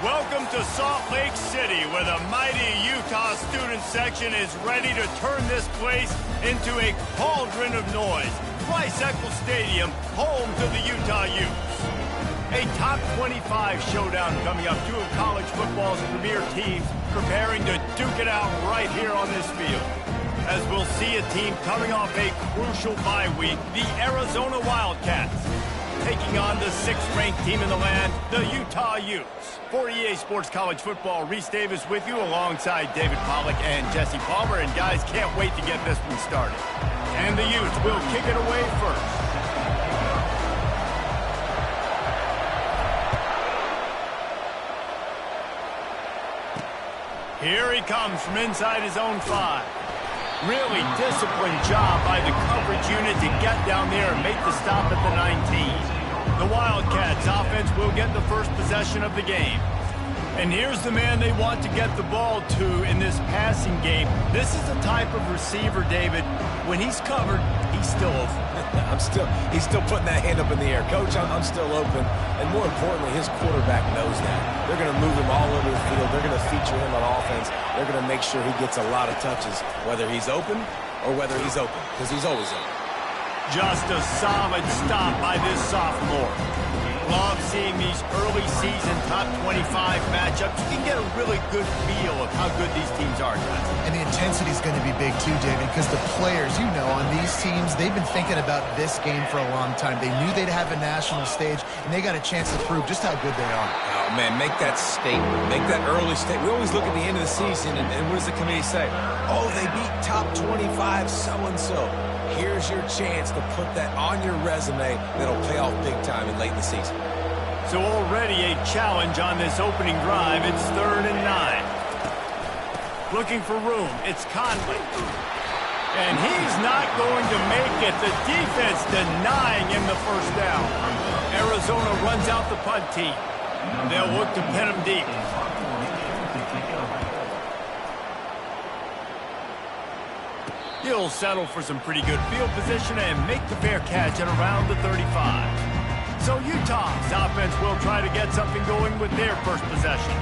Welcome to Salt Lake City, where the mighty Utah student section is ready to turn this place into a cauldron of noise. Vcfl Stadium, home to the Utah Utes. A top 25 showdown coming up. Two of college football's premier teams preparing to duke it out right here on this field. As we'll see a team coming off a crucial bye week, the Arizona Wildcats, taking on the 6th-ranked team in the land, the Utah Utes. For EA Sports College Football, Reese Davis with you alongside David Pollack and Jesse Palmer. And guys, can't wait to get this one started. And the Utes will kick it away first. Here he comes from inside his own 5. Really disciplined job by the coverage unit to get down there and make the stop at the 19. The Wildcats offense will get the first possession of the game. And here's the man they want to get the ball to in this passing game. This is the type of receiver, David, when he's covered, he's still open. He's still putting that hand up in the air. Coach, I'm still open. And more importantly, his quarterback knows that. They're going to move him all over the field. They're going to feature him on offense. They're going to make sure he gets a lot of touches, whether he's open or whether he's open, because he's always open. Just a solid stop by this sophomore. Love seeing these early season top 25 matchups. You can get a really good feel of how good these teams are, guys. And the intensity is going to be big too, David, because the players, you know, on these teams, they've been thinking about this game for a long time. They knew they'd have a national stage, and they got a chance to prove just how good they are. Oh, man, make that statement. Make that early statement. We always look at the end of the season, and what does the committee say? Oh, they beat top 25 so-and-so. Here's your chance to put that on your resume that'll pay off big time in late in the season. So already a challenge on this opening drive. It's 3rd and 9. Looking for room. It's Conley. And he's not going to make it. The defense denying him the first down. Arizona runs out the punt team. They'll look to pin him deep. He'll settle for some pretty good field position and make the fair catch at around the 35. So Utah's offense will try to get something going with their first possession.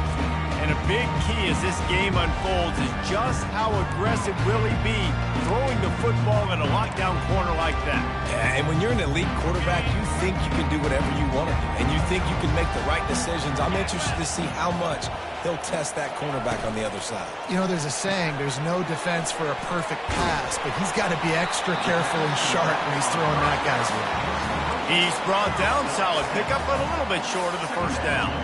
And a big key as this game unfolds is just how aggressive will he be throwing the football in a lockdown corner like that. Yeah, and when you're an elite quarterback, you think you can do whatever you want to do, and you think you can make the right decisions. I'm interested to see how much he'll test that cornerback on the other side. You know, there's a saying, there's no defense for a perfect pass, but he's got to be extra careful and sharp when he's throwing that guy's way. He's brought down, solid pickup, but a little bit short of the first down.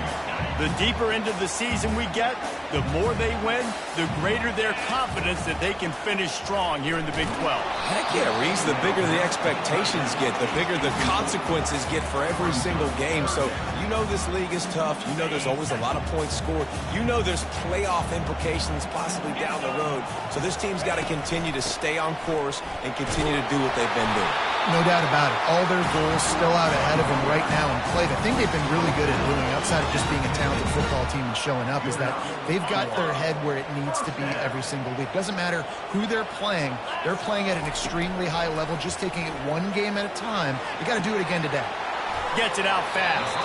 The deeper into the season we get, the more they win, the greater their confidence that they can finish strong here in the Big 12. Heck yeah, Reese, the bigger the expectations get, the bigger the consequences get for every single game. So you know this league is tough. You know there's always a lot of points scored. You know there's playoff implications possibly down the road. So this team's got to continue to stay on course and continue to do what they've been doing. No doubt about it. All their goals still out ahead of them right now in play. The thing they've been really good at doing, outside of just being a talented football team and showing up, is that they've got their head where it needs to be every single week. Doesn't matter who they're playing at an extremely high level, just taking it one game at a time. You got to do it again today. Gets it out fast.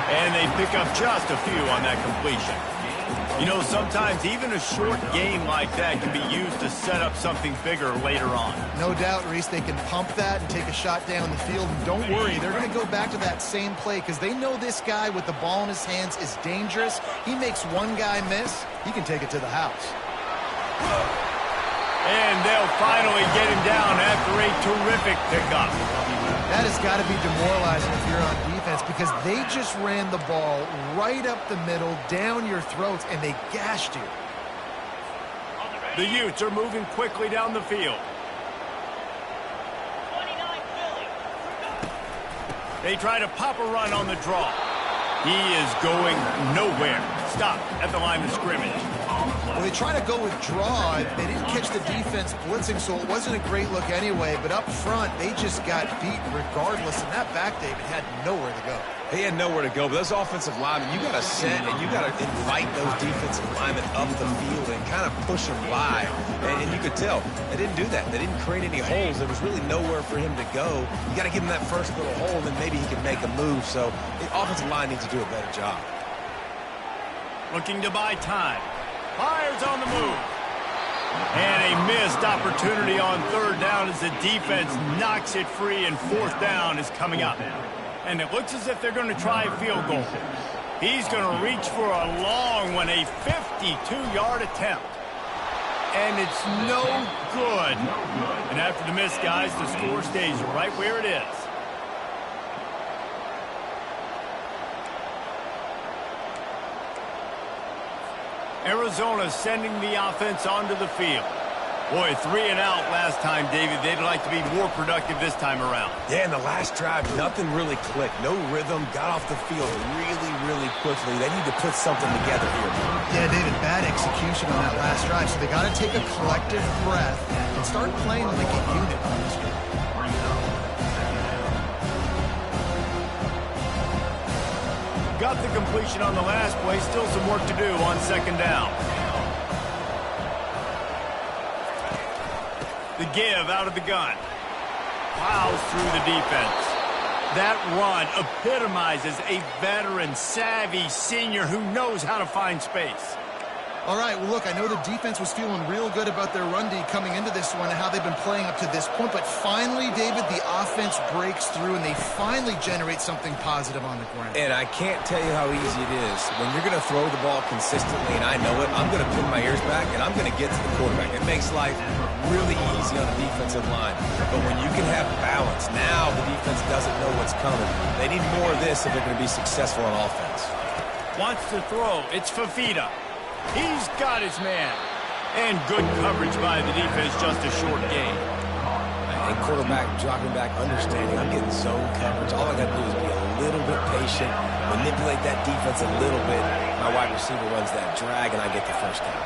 And they pick up just a few on that completion. You know, sometimes even a short game like that can be used to set up something bigger later on. No doubt, Reese, they can pump that and take a shot down the field. And don't worry, they're going to go back to that same play because they know this guy with the ball in his hands is dangerous. He makes one guy miss, he can take it to the house. And they'll finally get him down after a terrific pickup. That has got to be demoralizing if you're on defense because they just ran the ball right up the middle, down your throats, and they gashed you. The Utes are moving quickly down the field. They try to pop a run on the draw. He is going nowhere. Stop at the line of scrimmage. Well, they try to go with draw. They didn't catch the defense blitzing, so it wasn't a great look anyway. But up front, they just got beat regardless. And that back, David, had nowhere to go. He had nowhere to go, but those offensive linemen, you got to set and you got to invite those defensive linemen up the field and kind of push them by. And you could tell they didn't do that. They didn't create any holes. There was really nowhere for him to go. You got to give him that first little hole, and then maybe he can make a move. So the offensive line needs to do a better job. Looking to buy time. Fires on the move. And a missed opportunity on third down as the defense knocks it free, and fourth down is coming up. And it looks as if they're going to try a field goal. He's going to reach for a long one, a 52-yard attempt. And it's no good. And after the miss, guys, the score stays right where it is. Arizona sending the offense onto the field. Boy, 3 and out last time, David. They'd like to be more productive this time around. Yeah, in the last drive, nothing really clicked. No rhythm, got off the field really quickly. They need to put something together here. Yeah, David, bad execution on that last drive, so they got to take a collective breath and start playing like a unit on this one. Got the completion on the last play. Still some work to do on second down. The give out of the gun. Plows through the defense. That run epitomizes a veteran, savvy senior who knows how to find space. All right, well, look, I know the defense was feeling real good about their run D coming into this one and how they've been playing up to this point, but finally, David, the offense breaks through and they finally generate something positive on the ground. And I can't tell you how easy it is. When you're going to throw the ball consistently, and I know it, I'm going to pin my ears back and I'm going to get to the quarterback. It makes life really easy on the defensive line. But when you can have balance, now the defense doesn't know what's coming. They need more of this if they're going to be successful on offense. Wants to throw. It's Fafita. He's got his man. And good coverage by the defense, just a short gain. And quarterback dropping back, understanding I'm getting zone coverage. All I got to do is be a little bit patient, manipulate that defense a little bit. My wide receiver runs that drag, and I get the first down.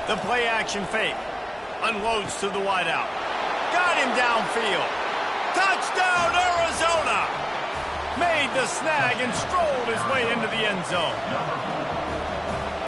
The play action fake. Unloads to the wideout. Got him downfield. Touchdown, Arizona! Made the snag and strolled his way into the end zone.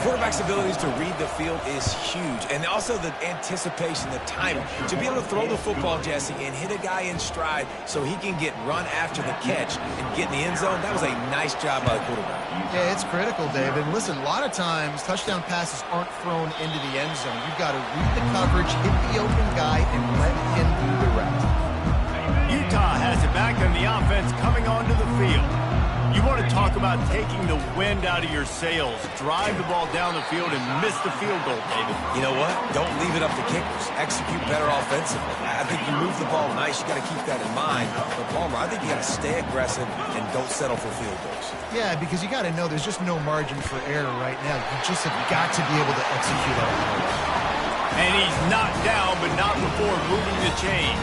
Quarterback's abilities to read the field is huge, and also the anticipation, the timing. To be able to throw the football, Jesse, and hit a guy in stride so he can get run after the catch and get in the end zone, that was a nice job by the quarterback. Yeah, it's critical, David. Listen, a lot of times touchdown passes aren't thrown into the end zone. You've got to read the coverage, hit the open guy, and let him do the rest. Utah has it back on the offense coming onto the field. You want to talk about taking the wind out of your sails. Drive the ball down the field and miss the field goal, David. You know what? Don't leave it up to kickers. Execute better offensively. I think you move the ball nice. You got to keep that in mind. But Palmer, I think you got to stay aggressive and don't settle for field goals. Yeah, because you got to know there's just no margin for error right now. You just have got to be able to execute on it. And he's knocked down, but not before moving the chain.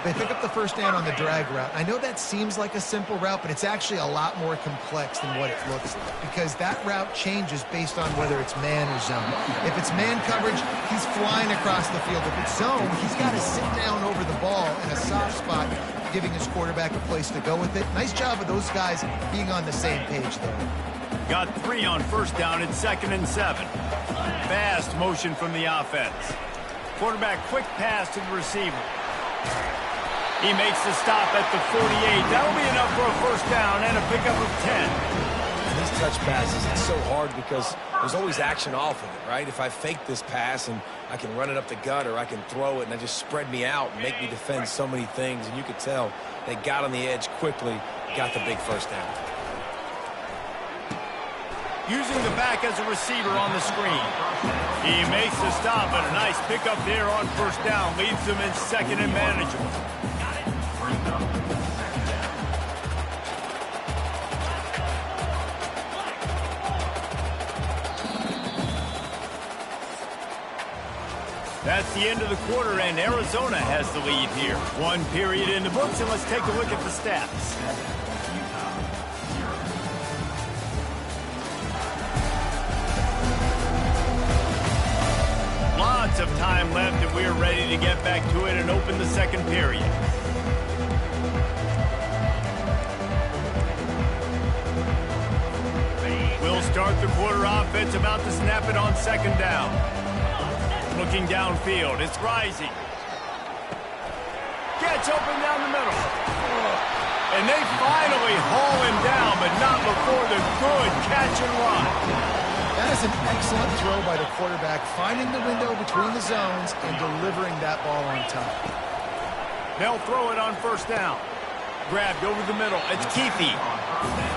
They pick up the first down on the drag route. I know that seems like a simple route, but it's actually a lot more complex than what it looks like because that route changes based on whether it's man or zone. If it's man coverage, he's flying across the field. If it's zone, he's got to sit down over the ball in a soft spot, giving his quarterback a place to go with it. Nice job of those guys being on the same page there. Got 3 on first down and 2nd and 7. Fast motion from the offense. Quarterback quick pass to the receiver. He makes the stop at the 48. That'll be enough for a first down and a pickup of 10. And these touch passes, it's so hard because there's always action off of it, right? If I fake this pass and I can run it up the gut or I can throw it and I just spread me out and make me defend so many things. And you could tell they got on the edge quickly, got the big first down. Using the back as a receiver on the screen. He makes the stop, but a nice pickup there on first down. Leaves them in 2nd and manageable. That's the end of the quarter, and Arizona has the lead here. 1 period in the books, and let's take a look at the stats. Lots of time left, and we're ready to get back to it and open the 2nd period. We'll start the quarter offense, about to snap it on 2nd down. Looking downfield, it's Rising. Gets open down the middle. And they finally haul him down, but not before the Good catch and run. That is an excellent throw by the quarterback, finding the window between the zones and delivering that ball on top. They'll throw it on first down. Grabbed over the middle. It's Keefe.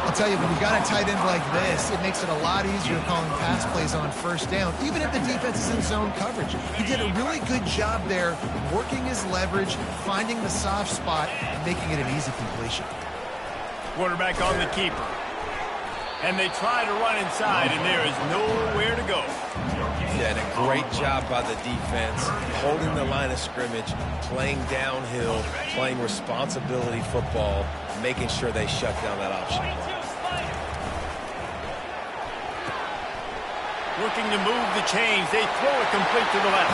I'll tell you, when you've got a tight end like this, it makes it a lot easier calling pass plays on first down, even if the defense is in zone coverage. He did a really good job there, working his leverage, finding the soft spot, and making it an easy completion. Quarterback on the keeper. And they try to run inside, and there is nowhere to go. Yeah, and a great job by the defense, holding the line of scrimmage, playing downhill, playing responsibility football, making sure they shut down that option play. Looking to move the chains. They throw it complete to the left.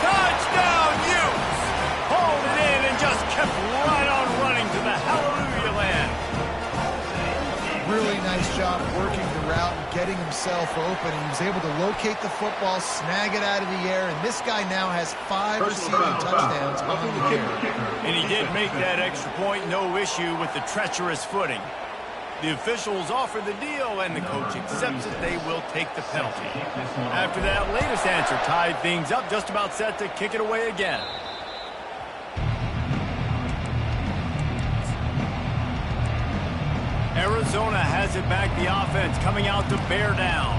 Touchdown, Utes! Hauled it in and just kept right on running to the hallelujah land. Really nice job working the route and getting himself open. He was able to locate the football, snag it out of the air, and this guy now has 5 receiving touchdowns on the year. And he did make that extra point, no issue with the treacherous footing. The officials offer the deal, and the coach accepts it. They will take the penalty. After that latest answer tied things up, just about set to kick it away again. Arizona has it back, the offense coming out to bear down.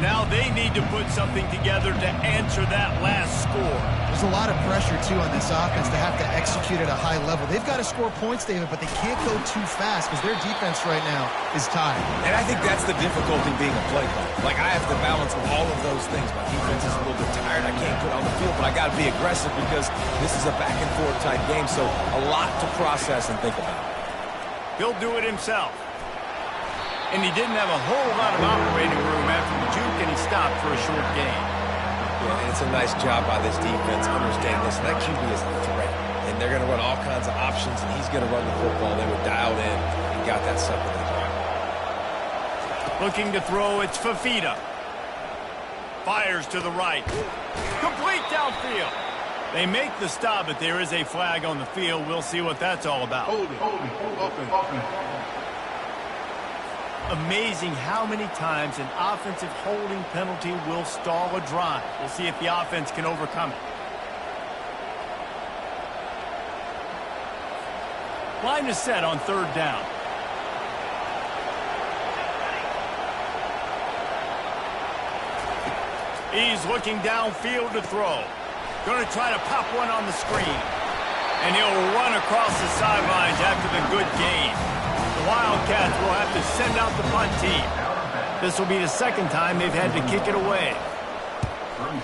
Now they need to put something together to answer that last score. There's a lot of pressure, too, on this offense to have to execute at a high level. They've got to score points, David, but they can't go too fast because their defense right now is tired. And I think that's the difficulty being a play caller. Like, I have to balance all of those things. My defense is a little bit tired. I can't get on the field, but I got to be aggressive because this is a back-and-forth type game, so a lot to process and think about. He'll do it himself. And he didn't have a whole lot of operating room after the juke, and he stopped for a short gain. Yeah, and it's a nice job by this defense understanding this. And that QB is a threat. And they're going to run all kinds of options, and he's going to run the football. They were dialed in and got that sucker to the ground. Looking to throw, it's Fafita. Fires to the right. Complete downfield. They make the stop, but there is a flag on the field. We'll see what that's all about. Amazing how many times an offensive holding penalty will stall a drive. We'll see if the offense can overcome it. Line is set on third down. He's looking downfield to throw. Going to try to pop one on the screen. And he'll run across the sidelines after the good gain. The Wildcats will have to send out the punt team. This will be the second time they've had to kick it away.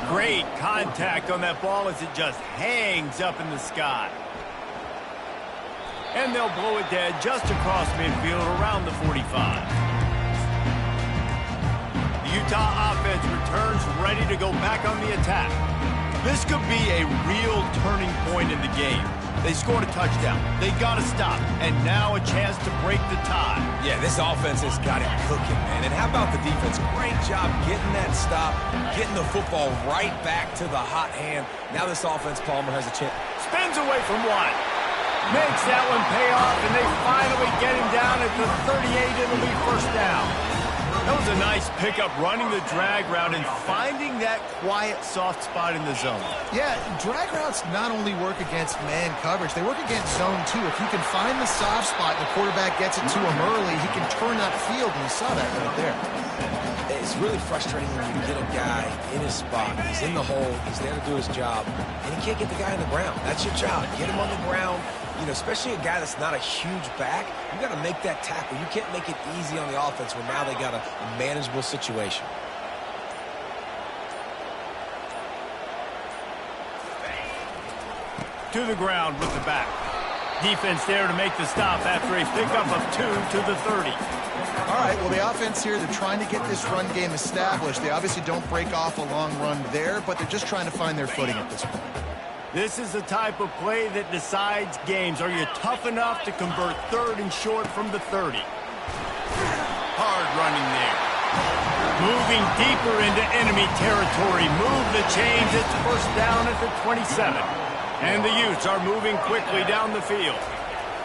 Great contact on that ball as it just hangs up in the sky. And they'll blow it dead just across midfield around the 45. The Utah offense returns ready to go back on the attack. This could be a real turning point in the game. They scored a touchdown. They got to stop. And now a chance to break the tie. Yeah, this offense has got it cooking, man. And how about the defense? Great job getting that stop, getting the football right back to the hot hand. Now this offense, Palmer, has a chance. Spins away from one. Makes that one pay off, and they finally get him down at the 38. It'll be first down. That was a nice pickup, running the drag route and finding that quiet, soft spot in the zone. Yeah, drag routes not only work against man coverage, they work against zone too. If you can find the soft spot and the quarterback gets it to him early, he can turn that field, and you saw that right there. It's really frustrating when you get a guy in his spot. He's in the hole. He's there to do his job, and he can't get the guy on the ground. That's your job. Get him on the ground. You know, especially a guy that's not a huge back, you got to make that tackle. You can't make it easy on the offense when now they got a manageable situation. To the ground with the back. Defense there to make the stop after a pickup of 2 to the 30. All right, well, the offense here, they're trying to get this run game established. They obviously don't break off a long run there, but they're just trying to find their footing at this point. This is the type of play that decides games. Are you tough enough to convert third and short from the 30? Hard running there. Moving deeper into enemy territory. Move the chains. It's first down at the 27. And the Utes are moving quickly down the field.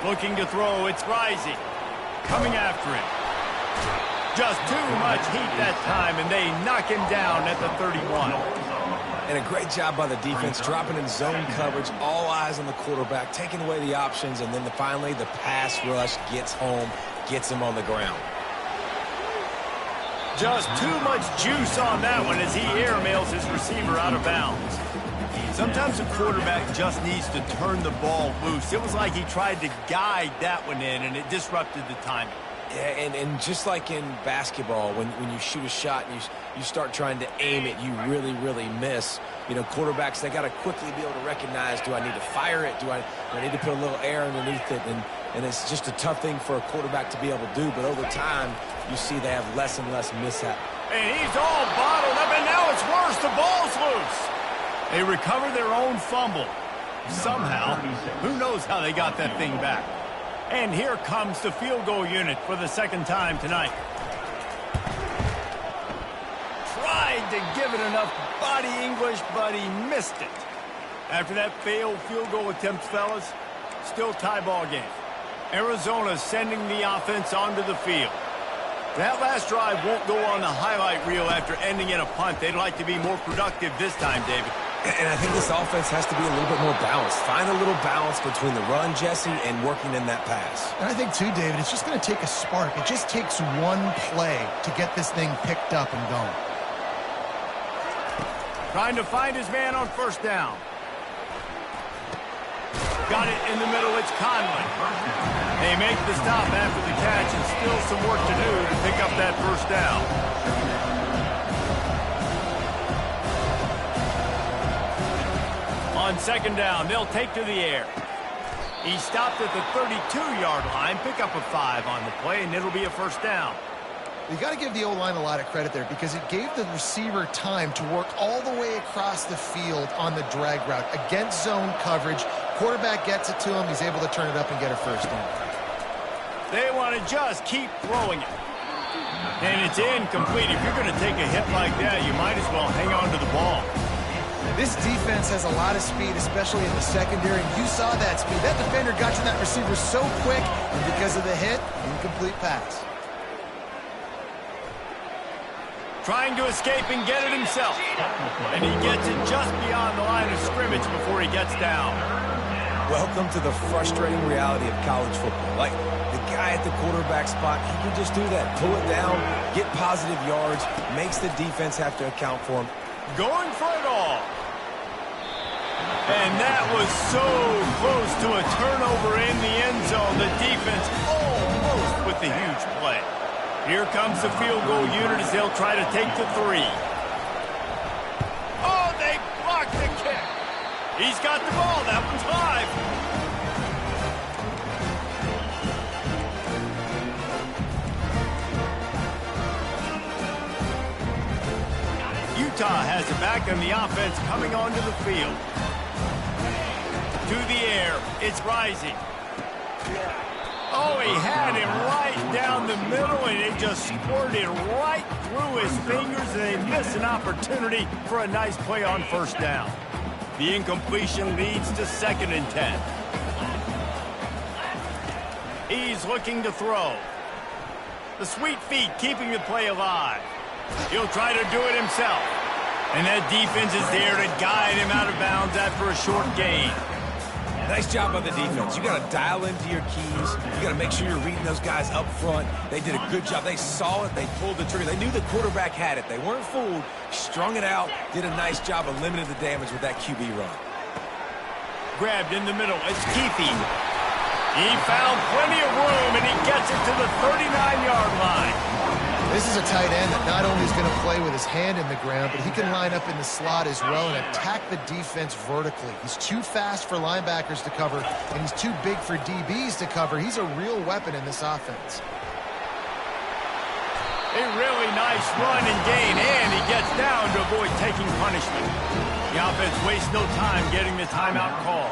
Looking to throw. It's Rising. Coming after him. Just too much heat that time, and they knock him down at the 31. And a great job by the defense, dropping in zone coverage, all eyes on the quarterback, taking away the options, and then finally the pass rush gets home, gets him on the ground. Just too much juice on that one as he airmails his receiver out of bounds. Sometimes a quarterback just needs to turn the ball loose. It was like he tried to guide that one in, and it disrupted the timing. Yeah, and just like in basketball, when you shoot a shot and you start trying to aim it, you really miss. You know, quarterbacks, they got to quickly be able to recognize, do I need to fire it? Do I need to put a little air underneath it? And it's just a tough thing for a quarterback to be able to do. But over time, you see they have less and less mishap. And he's all bottled up, and now it's worse. The ball's loose. They recover their own fumble. Somehow, who knows how they got that thing back. And here comes the field goal unit for the second time tonight. Tried to give it enough body English, but he missed it. After that failed field goal attempt, fellas, still tie ball game. Arizona sending the offense onto the field. That last drive won't go on the highlight reel after ending in a punt. They'd like to be more productive this time, David. And I think this offense has to be a little bit more balanced. Find a little balance between the run, Jesse, and working in that pass. And I think, too, David, it's just going to take a spark. It just takes one play to get this thing picked up and going. Trying to find his man on first down. Got it in the middle. It's Conley. They make the stop after the catch, and still some work to do to pick up that first down. On second down, they'll take to the air. He stopped at the 32-yard line, pick up a 5 on the play, and it'll be a first down. You got to give the O-line a lot of credit there because it gave the receiver time to work all the way across the field on the drag route against zone coverage. Quarterback gets it to him. He's able to turn it up and get a first down. They want to just keep throwing it. And it's incomplete. If you're going to take a hit like that, you might as well hang on to the ball. This defense has a lot of speed, especially in the secondary, and you saw that speed. That defender got to that receiver so quick, and because of the hit, incomplete pass. Trying to escape and get it himself. And he gets it just beyond the line of scrimmage before he gets down. Welcome to the frustrating reality of college football. Like, the guy at the quarterback spot, he can just do that. Pull it down, get positive yards, makes the defense have to account for him. Going for it all. And that was so close to a turnover in the end zone. The defense almost with the huge play. Here comes the field goal unit as they'll try to take the 3. Oh, they blocked the kick. He's got the ball. That one's live. Utah has it back, and the offense coming onto the field. To the air, it's Rising. Oh, he had him right down the middle, and it just squirted right through his fingers, and they miss an opportunity for a nice play on first down. The incompletion leads to 2nd and 10. He's looking to throw. The sweet feet keeping the play alive. He'll try to do it himself. And that defense is there to guide him out of bounds after a short gain. Nice job by the defense. You got to dial into your keys. You got to make sure you're reading those guys up front. They did a good job. They saw it. They pulled the trigger. They knew the quarterback had it. They weren't fooled. Strung it out. Did a nice job of limiting the damage with that QB run. Grabbed in the middle. It's Keefe. He found plenty of room, and he gets it to the 39-yard line. This is a tight end that not only is going to play with his hand in the ground, but he can line up in the slot as well and attack the defense vertically. He's too fast for linebackers to cover, and he's too big for DBs to cover. He's a real weapon in this offense. A really nice run and gain, and he gets down to avoid taking punishment. The offense wastes no time getting the timeout call.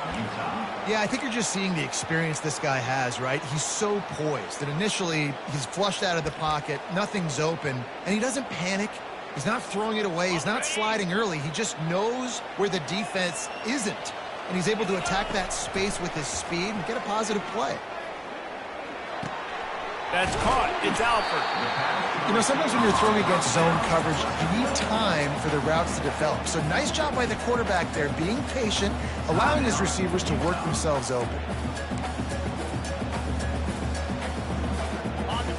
Yeah, I think you're just seeing the experience this guy has, right? He's so poised that initially he's flushed out of the pocket, nothing's open, and he doesn't panic. He's not throwing it away. He's not sliding early. He just knows where the defense isn't, and he's able to attack that space with his speed and get a positive play. That's caught. It's Alford. You know, sometimes when you're throwing against zone coverage, you need time for the routes to develop. So nice job by the quarterback there, being patient, allowing his receivers to work themselves open.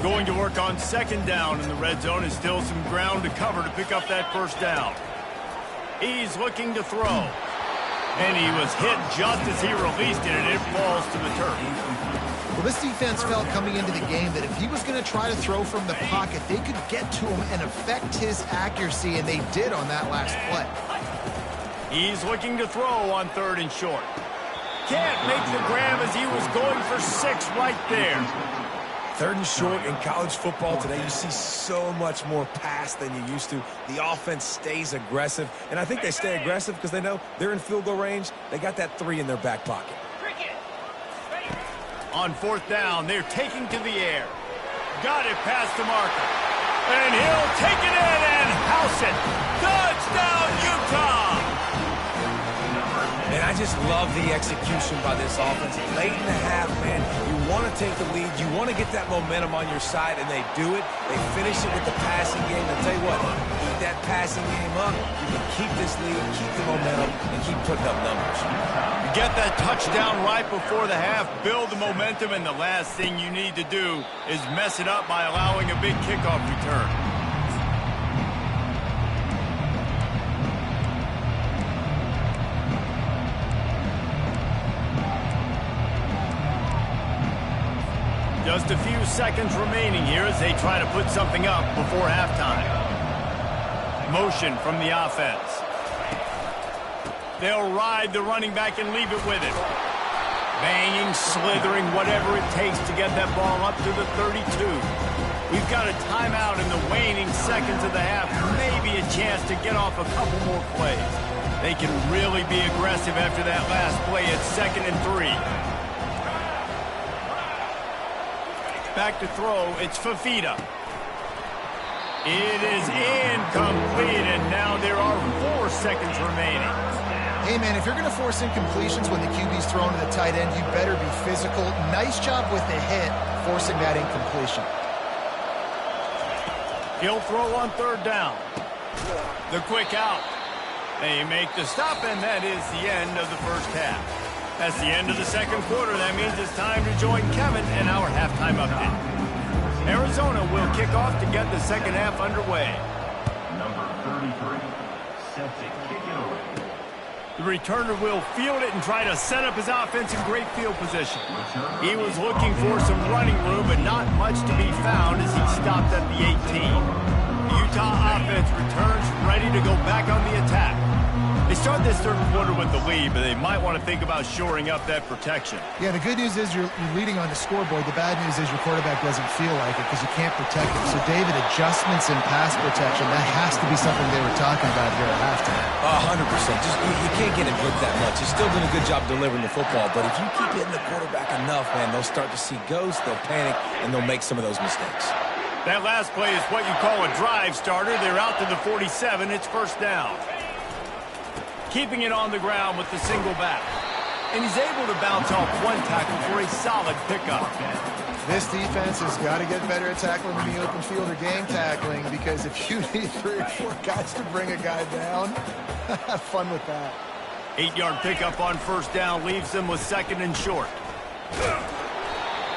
Going to work on second down in the red zone, and still some ground to cover to pick up that first down. He's looking to throw. And he was hit just as he released it, and it falls to the turf. Well, this defense felt coming into the game that if he was going to try to throw from the pocket, they could get to him and affect his accuracy, and they did on that last play. He's looking to throw on third and short. Can't make the grab as he was going for 6 right there. Third and short in college football today, you see so much more pass than you used to. The offense stays aggressive, and I think they stay aggressive because they know they're in field goal range. They got that 3 in their back pocket. On fourth down, they're taking to the air. Got it past the marker. And he'll take it in and house it. Touchdown, Utah! And I just love the execution by this offense. Late in the half, man, you want to take the lead. You want to get that momentum on your side, and they do it. They finish it with the passing game. I'll tell you what, keep that passing game up. You can keep this lead, keep the momentum, and keep putting up numbers. You get that touchdown right before the half, build the momentum, and the last thing you need to do is mess it up by allowing a big kickoff return. Just a few seconds remaining here as they try to put something up before halftime. Motion from the offense. They'll ride the running back and leave it with him. Banging, slithering, whatever it takes to get that ball up to the 32. We've got a timeout in the waning seconds of the half. Maybe a chance to get off a couple more plays. They can really be aggressive after that last play at 2nd and 3. Back to throw, it's Fafita. It is incomplete, and now there are 4 seconds remaining. Hey, man, if you're going to force incompletions when the QB's thrown to the tight end, you better be physical. Nice job with the hit, forcing that incompletion. He'll throw on third down. The quick out. They make the stop, and that is the end of the first half. That's the end of the second quarter. That means it's time to join Kevin in our halftime update. Arizona will kick off to get the second half underway. Number 33, set to kick it away. The returner will field it and try to set up his offense in great field position. He was looking for some running room, but not much to be found as he stopped at the 18. The Utah offense returns ready to go back on the attack. They start this third quarter with the lead, but they might want to think about shoring up that protection. Yeah, the good news is you're leading on the scoreboard. The bad news is your quarterback doesn't feel like it because you can't protect him. So, David, adjustments in pass protection, that has to be something they were talking about here at halftime. 100%. Just you can't get him hit that much. He's still doing a good job delivering the football, but if you keep hitting the quarterback enough, man, they'll start to see ghosts, they'll panic, and they'll make some of those mistakes. That last play is what you call a drive starter. They're out to the 47. It's first down. Keeping it on the ground with the single back. And he's able to bounce off one tackle for a solid pickup. This defense has got to get better at tackling in the open field or game tackling, because if you need 3 or 4 guys to bring a guy down, have fun with that. 8-yard pickup on first down leaves them with 2nd and short.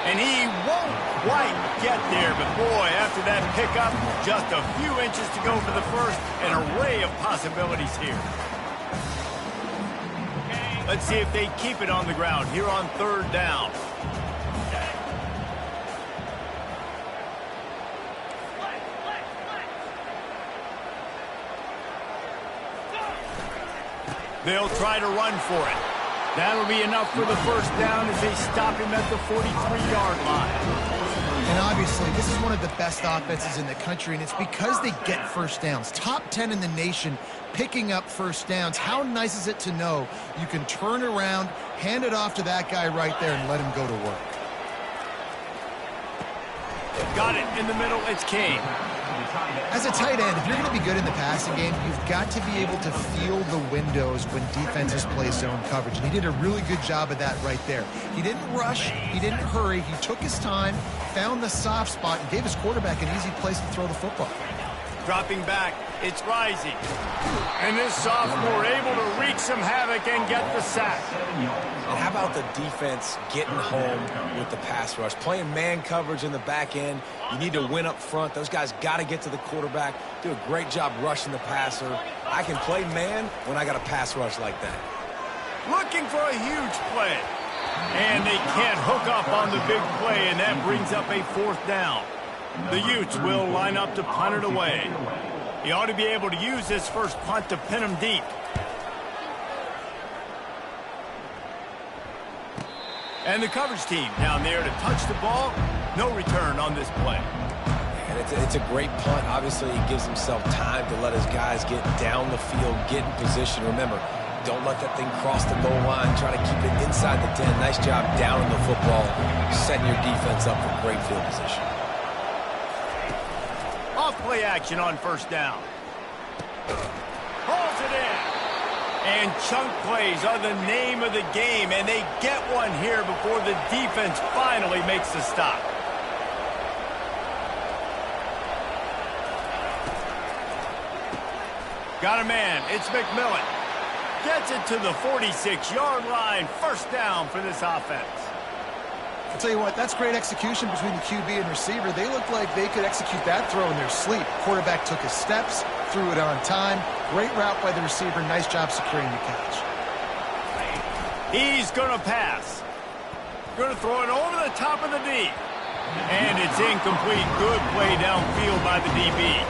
And he won't quite get there, but boy, after that pickup, just a few inches to go for the first. An array of possibilities here. Let's see if they keep it on the ground here on third down. They'll try to run for it. That'll be enough for the first down as they stop him at the 43-yard line. And obviously, this is one of the best offenses in the country, and it's because they get first downs. Top 10 in the nation picking up first downs. How nice is it to know you can turn around, hand it off to that guy right there, and let him go to work. Got it in the middle. It's King. As a tight end, if you're going to be good in the passing game, you've got to be able to feel the windows when defenses play zone coverage. And he did a really good job of that right there. He didn't rush. He didn't hurry. He took his time, found the soft spot, and gave his quarterback an easy place to throw the football. Dropping back, it's Rising. And this sophomore able to wreak some havoc and get the sack. And how about the defense getting home with the pass rush? Playing man coverage in the back end. You need to win up front. Those guys got to get to the quarterback. Do a great job rushing the passer. I can play man when I got a pass rush like that. Looking for a huge play. And they can't hook up on the big play, and that brings up a 4th down. The Utes will line up to punt it away. He ought to be able to use this first punt to pin him deep. And the coverage team down there to touch the ball. No return on this play. And it's a great punt. Obviously, he gives himself time to let his guys get down the field, get in position. Remember, don't let that thing cross the goal line. Try to keep it inside the 10. Nice job down in the football, setting your defense up for great field position. Off-play action on 1st down. Hauls it in. And chunk plays are the name of the game, and they get one here before the defense finally makes the stop. Got a man. It's McMillan. Gets it to the 46-yard line. 1st down for this offense. I'll tell you what, that's great execution between the QB and receiver. They looked like they could execute that throw in their sleep. Quarterback took his steps, threw it on time. Great route by the receiver. Nice job securing the catch. He's going to pass. Going to throw it over the top of the D. And it's incomplete. Good play downfield by the DB.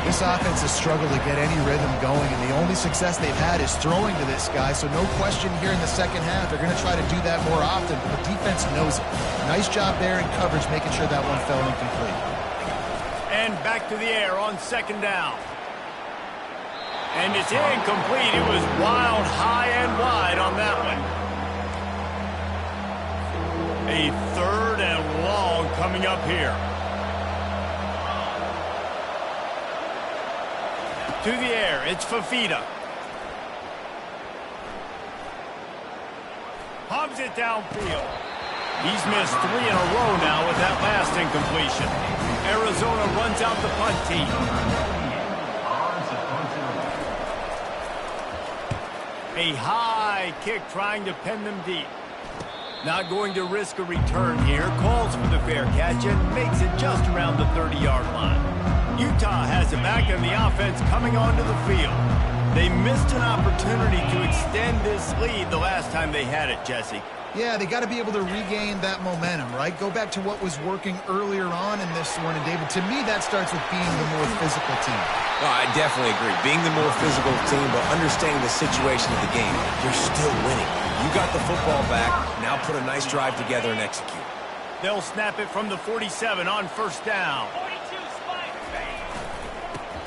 This offense has struggled to get any rhythm going, and the only success they've had is throwing to this guy, so no question here in the second half they're going to try to do that more often, but the defense knows it. Nice job there in coverage, making sure that one fell incomplete. And back to the air on 2nd down. And it's incomplete. It was wild, high and wide on that one. A 3rd and long coming up here. To the air, it's Fafita. Pumps it downfield. He's missed 3 in a row now with that last incompletion. Arizona runs out the punt team. A high kick trying to pin them deep. Not going to risk a return here. Calls for the fair catch and makes it just around the 30-yard line. Utah has it back, and the offense coming onto the field. They missed an opportunity to extend this lead the last time they had it, Jesse. Yeah, they got to be able to regain that momentum, right? Go back to what was working earlier on in this one. And, David, to me, that starts with being the more physical team. Well, I definitely agree. Being the more physical team, but understanding the situation of the game. You're still winning. You got the football back. Now put a nice drive together and execute. They'll snap it from the 47 on 1st down.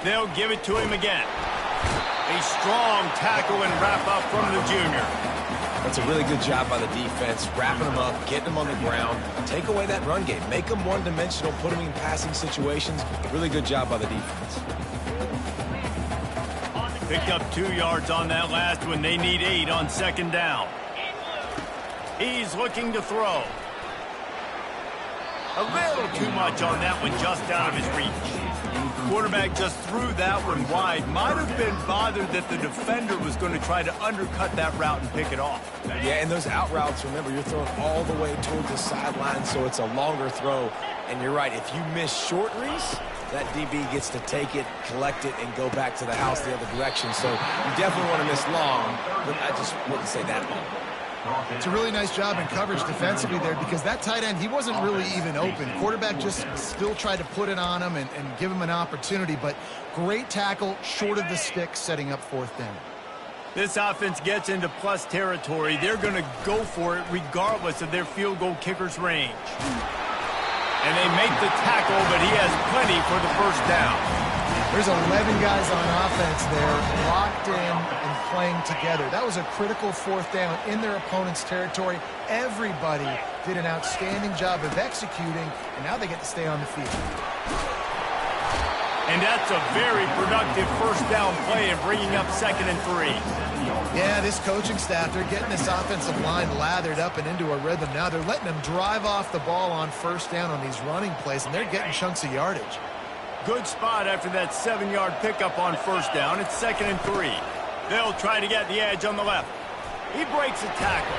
They'll give it to him again. A strong tackle and wrap up from the junior. That's a really good job by the defense, wrapping them up, getting them on the ground. Take away that run game. Make them one-dimensional, put them in passing situations. Really good job by the defense. Picked up 2 yards on that last one. They need 8 on 2nd down. He's looking to throw. A little too much on that one, just out of his reach. Quarterback just threw that one wide. Might have been bothered that the defender was going to try to undercut that route and pick it off. Yeah, and those out routes, remember, you're throwing all the way towards the sideline, so it's a longer throw. And you're right, if you miss short Reese, that DB gets to take it, collect it, and go back to the house the other direction. So you definitely want to miss long, but I just wouldn't say that long. It's a really nice job in coverage defensively there, because that tight end, he wasn't really even open. Quarterback just still tried to put it on him and give him an opportunity, but great tackle, short of the stick, setting up 4th down. This offense gets into plus territory. They're going to go for it regardless of their field goal kicker's range. And they make the tackle, but he has plenty for the 1st down. There's 11 guys on offense there, locked in and playing together. That was a critical 4th down in their opponent's territory. Everybody did an outstanding job of executing, and now they get to stay on the field. And that's a very productive first down play and bringing up 2nd and 3. Yeah, this coaching staff, they're getting this offensive line lathered up and into a rhythm. Now they're letting them drive off the ball on first down on these running plays, and they're getting chunks of yardage. Good spot after that 7-yard pickup on first down. It's 2nd and 3. They'll try to get the edge on the left. He breaks a tackle.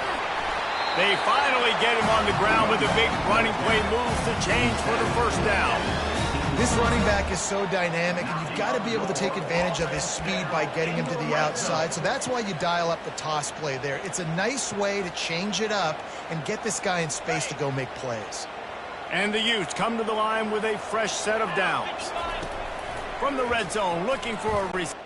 They finally get him on the ground with a big running play moves to change for the first down. This running back is so dynamic, and you've got to be able to take advantage of his speed by getting him to the outside. So that's why you dial up the toss play there. It's a nice way to change it up and get this guy in space to go make plays. And the Utes come to the line with a fresh set of downs. From the red zone, looking for a receiver.